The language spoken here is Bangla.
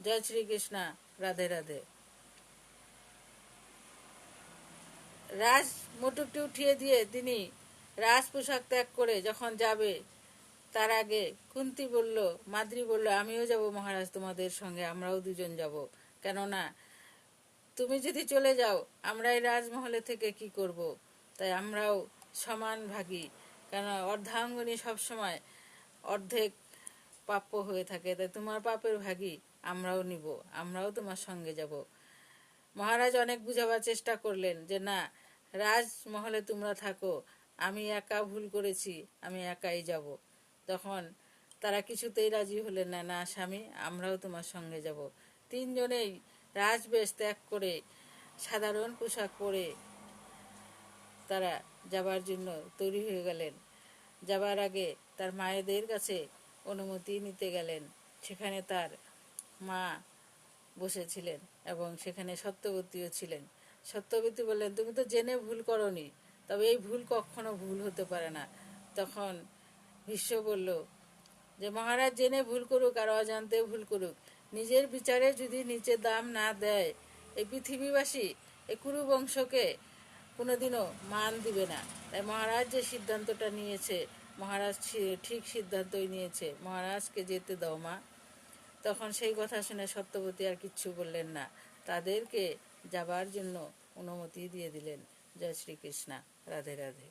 জয় শ্রীকৃষ্ণ। রাধে রাধে। রাজ মুটুকটি উঠিয়ে দিয়ে তিনি রাজ পোশাক ত্যাগ করে যখন যাবে, তার আগে কুন্তি বলল, মাদ্রি বলল, আমিও যাব মহারাজ তোমাদের সঙ্গে, আমরাও দুজন যাব। কেননা তুমি যদি চলে যাও আমরা এই রাজমহলে থেকে কি করব? তাই আমরাও সমান ভাগী, কেন অর্ধাঙ্গনী সবসময় অর্ধেক প্রাপ্য হয়ে থাকে, তাই তোমার পাপের ভাগী আমরাও নিব, আমরাও তোমার সঙ্গে যাব। মহারাজ অনেক বুঝাবার চেষ্টা করলেন যে না, রাজমহলে তোমরা থাকো, আমি একা ভুল করেছি, আমি একাই যাব। তখন তারা কিছুতেই রাজি হলেন না, না স্বামী, আমরাও তোমার সঙ্গে যাব। তিনজনেই রাজবেশ ত্যাগ করে সাধারণ পোশাক পরে তারা যাবার জন্য তৈরি হয়ে গেলেন। যাবার আগে তার মায়েদের কাছে অনুমতি নিতে গেলেন। সেখানে তার মা বসেছিলেন এবং সেখানে সত্যবতীও ছিলেন। সত্যবতী বললেন, তুমি তো জেনে ভুল করনি, তবে এই ভুল কখনো ভুল হতে পারে না। তখন ভীষ্ম বলল যে মহারাজ জেনে ভুল করুক আর অজান্তে ভুল করুক, নিজের বিচারে যদি নিচে দাম না দেয়, এই পৃথিবীবাসী এই কুরু বংশকে কোনোদিনও মান দিবে না। তাই মহারাজ যে সিদ্ধান্তটা নিয়েছে, মহারাজ ঠিক সিদ্ধান্তই নিয়েছে, মহারাজকে যেতে দাও মা। তখন সেই কথা শুনে সত্যবতী আর কিচ্ছু বললেন না, তাদেরকে যাবার জন্য অনুমতি দিয়ে দিলেন। জয় শ্রীকৃষ্ণ। রাধে রাধে।